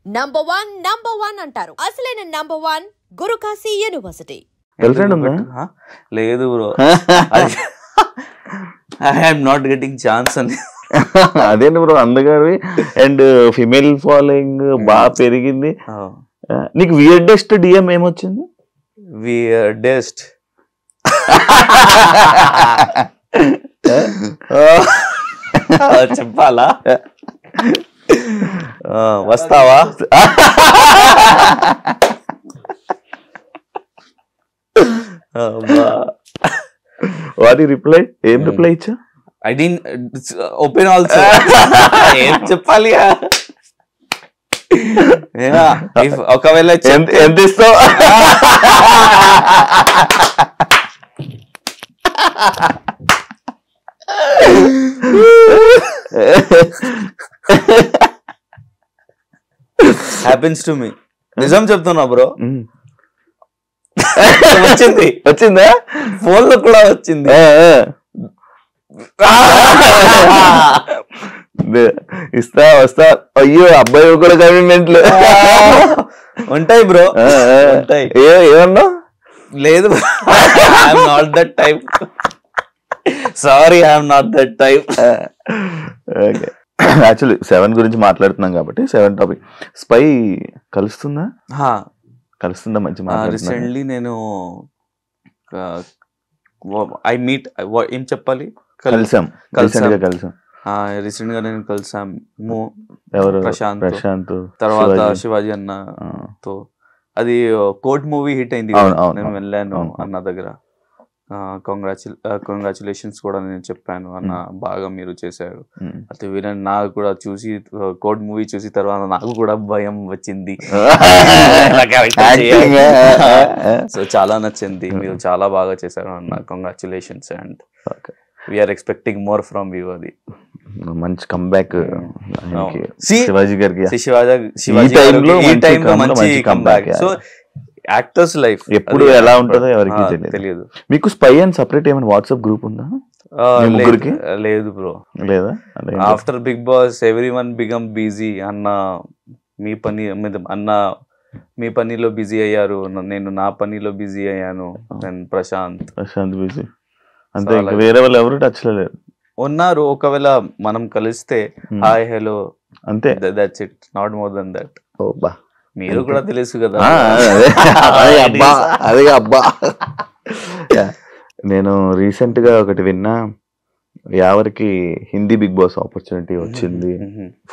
Number one అంటారు. అసలైన number one Gurukashi university. Girlfriend ఉందా? లేదు bro, I'm not getting chance అని. అదేంటి బ్రో అందగాడివి అండ్ ఫిమేల్ ఫాలోయింగ్ బాగా పెరిగింది. నీకు వియర్డెస్ట్ డిఎం ఏమొచ్చింది? వియర్డెస్ట్ చెప్పాలా? వస్తావా? వాటి రిప్లై ఏం రిప్లై ఇచ్చా? I didn't open also. ఏం చెప్పాలి? ఒకవేళ ఎంత ఇస్తావు? Happens to me. నిజం చెప్తున్నా బ్రో, వచ్చిందా? ఫోన్ లో కూడా వచ్చింది. ఇస్తా వస్తా. అయ్యో అబ్బాయి కూడా కమిట్మెంట్లు ఉంటాయి బ్రో, ఉంటాయి. ఏమన్నా? లేదు, I'm not that type. Sorry, I'm not that type. Okay, actually 7 గురించి మాట్లాడుతున్నాం కాబట్టి 7 టాపిక్. స్పై కలుస్తుందా? మంచి రీసెంట్లీ నేను ఐ మీట్ ఏం చెప్పాలి, కలిసాం. రీసెంట్ గా నేను కలిసాము. ఎవరు? ప్రశాంత్, తర్వాత శివాజీ అన్న తో. అది కోర్ట్ మూవీ హిట్ అయింది, నేను వెళ్ళాను అన్న దగ్గర. కంగ్రాచులేషన్స్ కూడా నేను చెప్పాను అన్న, బాగా మీరు చేశారు. అయితే వీళ్ళని నాకు కూడా చూసి, కోడ్ మూవీ చూసి తర్వాత నాకు కూడా భయం వచ్చింది. సో చాలా నచ్చింది, మీరు చాలా బాగా చేశారు అన్న. Congratulations and we are expecting more from you. అది మంచి కంబ్యాక్ శివాజీ గారికి. మంచి కంబ్యాక్. సో యాక్టర్స్ లైఫ్ ఎప్పుడు ఎలా ఉంటుందో ఎవరికి తెలియదు. మీకు స్పై అండ్ సెపరేట్ ఏమైనా వాట్సాప్ గ్రూప్ ఉందా? లేదు బ్రో, లేదా? After Bigg Boss everyone become busy అన్న. మీ పనిలో బిజీ అయ్యారు, నేను నా పనిలో బిజీ అయ్యాను. ప్రశాంత్ బిజీ అంతే, వేరే వాళ్ళు ఎవరు టచ్ లో లేరు. ఉన్నారు, ఒకవేళ మనం కలిస్తే హాయ్ హలో అంతే. That's it, not more than that. మీరు కూడా తెలుసు కదా. అదే అబ్బా, నేను రీసెంట్ గా ఒకటి విన్నా, ఎవరికి హిందీ బిగ్ బాస్ ఆపర్చునిటీ వచ్చింది,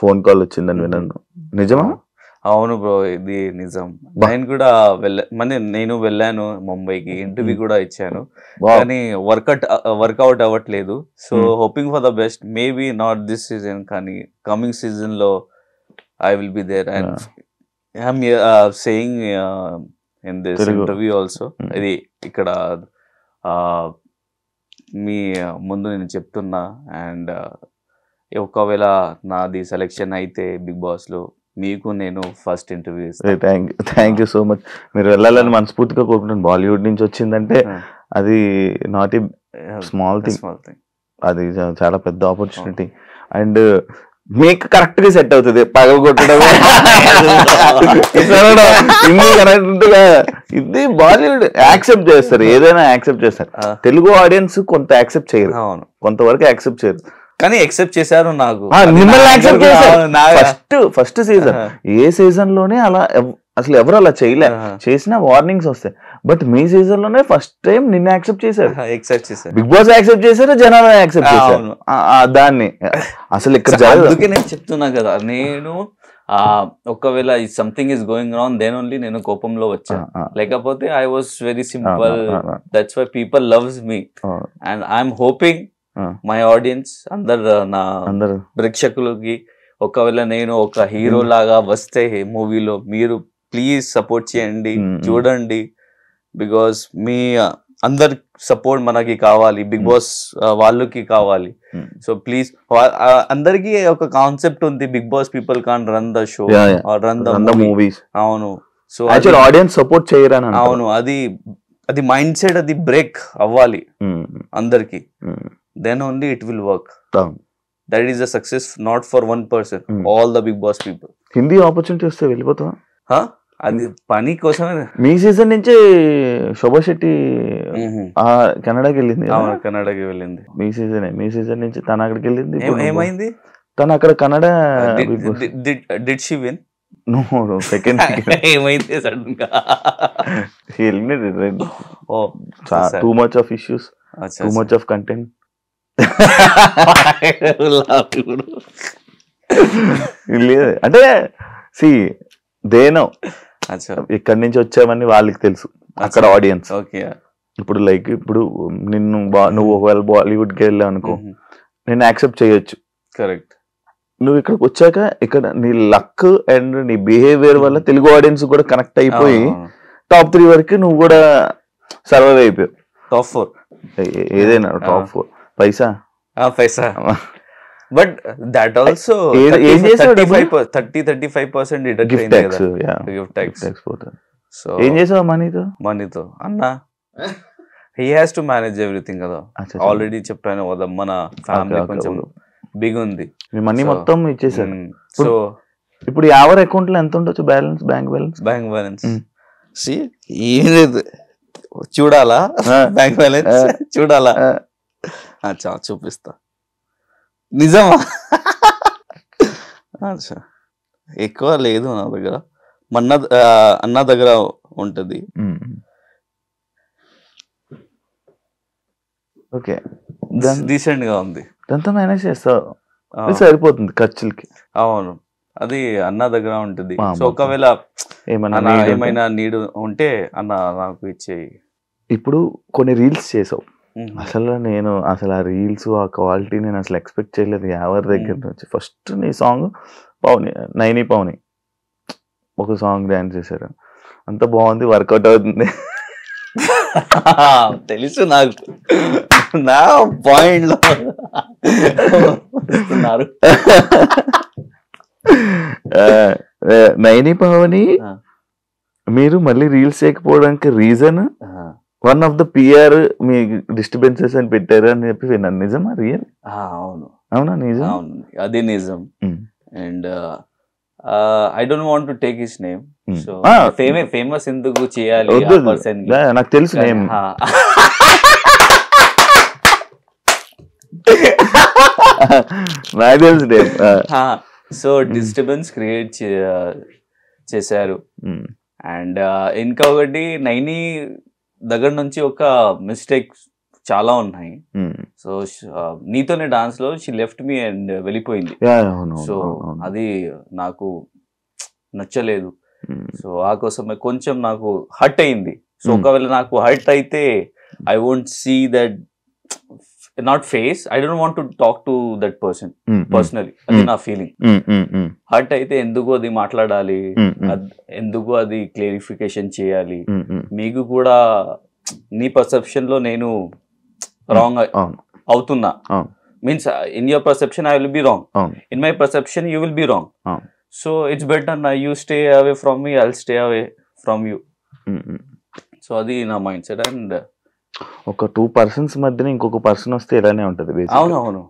ఫోన్ కాల్ వచ్చిందని విన్నాను. నిజమా? అవును బ్రో, ఇది నిజం. నేను వెళ్ళాను ముంబైకి, ఇంటర్వ్యూ కూడా ఇచ్చాను, కానీ వర్కౌట్ అవ్వట్లేదు. So hoping for the best. Maybe not this season, కానీ కమింగ్ సీజన్ లో I will be there. And I'm saying in this interview also, ఇది ఇక్కడ మీ ముందు నేను చెప్తున్నా. అండ్ ఒకవేళ నాది సెలెక్షన్ అయితే బిగ్ బాస్ లో, మీకు నేను ఫస్ట్ ఇంటర్వ్యూ ఇస్తాను. Thank you so much. మీరు వెళ్ళాలని మనస్ఫూర్తిగా కోరుకుంటున్నాను. బాలీవుడ్ నుంచి వచ్చిందంటే అది నాట్ ఏ స్మాల్ థింగ్, అది చాలా పెద్ద ఆపర్చునిటీ. అండ్ మీకు కరెక్ట్ గా సెట్ అవుతుంది. పగలగొట్టడం ఇది బాలీవుడ్ యాక్సెప్ట్ చేస్తారు, ఏదైనా యాక్సెప్ట్ చేస్తారు. తెలుగు ఆడియన్స్ కొంత యాక్సెప్ట్ చేయరు, కొంతవరకు యాక్సెప్ట్ చేయరు, కానీ యాక్సెప్ట్ చేశారు. నాకు ఫస్ట్ సీజన్, ఏ సీజన్ లోనే అలా అసలు ఎవరు అలా చేయలే, చేసిన వార్నింగ్స్ వస్తాయి. బట్ మీ సీజన్ లోనే ఫస్ట్ టైం నిన్ను యాక్సెప్ట్ చేశారు. బిగ్ బాస్ యాక్సెప్ట్ చేశారు, జనాలు యాక్సెప్ట్ చేశారు. దాన్ని అసలు ఇక్కడ అందుకే నేను చెప్తున్నా కదా, నేను ఒకవేళ something is going wrong, then only నేను కోపంలో వచ్చాను. లేకపోతే I was very simple. That's why people loves me. And I'm hoping my audience, నా ప్రేక్షకులకి, ఒకవేళ నేను ఒక హీరో లాగా వస్తే మూవీలో, మీరు ప్లీజ్ సపోర్ట్ చేయండి, చూడండి. బికాస్ మీ అందరి సపోర్ట్ మనకి కావాలి, బిగ్ బాస్ వాళ్ళకి కావాలి. సో ప్లీజ్, అందరికి ఒక కాన్సెప్ట్ ఉంది, Bigg Boss people can run the show or run the movies. అవును, సో ఆడియన్స్ సపోర్ట్ చేయరని. అవును, అది మైండ్ సెట్, అది బ్రేక్ అవ్వాలి అందరికి. Then only it will work. That is a success not for one person, all the Big Boss people. Hindi opportunity వస్తే వెళ్ళిపోతావా? అది పని కోసమే. మీ సీజన్ నుంచి శోభా శెట్టి కన్నడకి వెళ్ళింది. కన్నడకి వెళ్ళింది. మీ సీజన్ నుంచి తను అక్కడికి వెళ్ళింది. ఏమైంది? తను అక్కడ Kannada. Did she win? No, second. ఏమైంది సడన్ గా? Too much of issues, too much of content. లేదు అంటే సి దేనో ఇక్కడి నుంచి వచ్చామని వాళ్ళకి తెలుసు, అక్కడ ఆడియన్స్. ఇప్పుడు లైక్ ఇప్పుడు నువ్వు ఒకవేళ బాలీవుడ్ కి వెళ్ళావు అనుకో, నేను యాక్సెప్ట్ చేయొచ్చు. కరెక్ట్. నువ్వు ఇక్కడికి వచ్చాక ఇక్కడ నీ లక్ అండ్ నీ బిహేవియర్ వల్ల తెలుగు ఆడియన్స్ కూడా కనెక్ట్ అయిపోయి టాప్ 3 వరకు నువ్వు కూడా సర్వైవ్ అయిపోయావు. టాప్ 4 ఏదైనా top 4 Paisa. But that also 30-35% gift tax. So ఏం చేసావు మనీతో? అన్న he has to manage everything కదా. ఆల్రెడీ చెప్పాను కదా, మన ఫ్యామిలీ కొంచెం బిగ్ ఉంది. మీ మనీ మొత్తం ఇచ్చేసాను. సో ఇప్పుడు ఎవరి అకౌంట్ లో ఎంత ఉండొచ్చు బ్యాలెన్స్? బ్యాంక్ బ్యాలెన్స్ ఏం లేదు, చూడాలా? బ్యాంక్ బ్యాలెన్స్ చూడాలా? చూపిస్తా. నిజమా? ఎక్కువ లేదు నా దగ్గర. అన్న దగ్గర ఉంటది. ఓకే, డీసెంట్ గా ఉంది. దాంతో మేనేజ్ చేస్తావు, సరిపోతుంది ఖర్చులకి. అవును, అది అన్న దగ్గర ఉంటుంది. సో ఒకవేళ ఏమైనా నీడ్ ఉంటే అన్న నాకు ఇచ్చేయి. ఇప్పుడు కొన్ని రీల్స్ చేసావు, అసలు ఆ రీల్స్ ఆ క్వాలిటీ నేను అసలు ఎక్స్పెక్ట్ చేయలేదు ఎవరి దగ్గర నుంచి. ఫస్ట్ నీ సాంగ్ నైని పవని ఒక సాంగ్ డాన్స్ చేశారు, అంత బాగుంది, వర్కౌట్ అవుతుంది. తెలుసు నాకు, నా పాయింట్ లో నైని పవని మీరు మళ్ళీ రీల్స్ చేయకపోవడానికి reason one of the PR మీ డిస్టర్బెన్సెస్ అని పెట్టారు అని చెప్పి విన్నాను. నిజమా? రియల్? అవునా? నిజం, అది నిజం. And I don't want to take his name. So famous ఎందుకు చేయాలి? నాకు తెలుసు నేమ్. నాకు తెలుసు నేమ్. సో డిస్టర్బెన్స్ క్రియేట్ చేశారు. అండ్ ఇంకొకటి నైని దగ్గర నుంచి ఒక మిస్టేక్స్ చాలా ఉన్నాయి. సో నీతోనే డాన్స్ లో షీ లెఫ్ట్ మీ అండ్ వెళ్ళిపోయింది. సో అది నాకు నచ్చలేదు. సో ఆ కోసమే కొంచెం నాకు హర్ట్ అయింది. సో ఒకవేళ నాకు హర్ట్ అయితే I won't see that, not face, I don't want to talk to that person personally. అది నా ఫీలింగ్. హర్ట్ అయితే ఎందుకు అది మాట్లాడాలి, ఎందుకు అది క్లారిఫికేషన్ చేయాలి. మీకు కూడా నీ పర్సెప్షన్ లో నేను రాంగ్ అవుతున్నా, means in your perception I will be wrong, in my perception you will be wrong. So it's better నా you stay away from me, I will stay away from you. So అది నా mind set. And ఒక 2 persons మధ్యన ఇంకొక person వస్తే ఇలానే ఉంటది. అవునవును,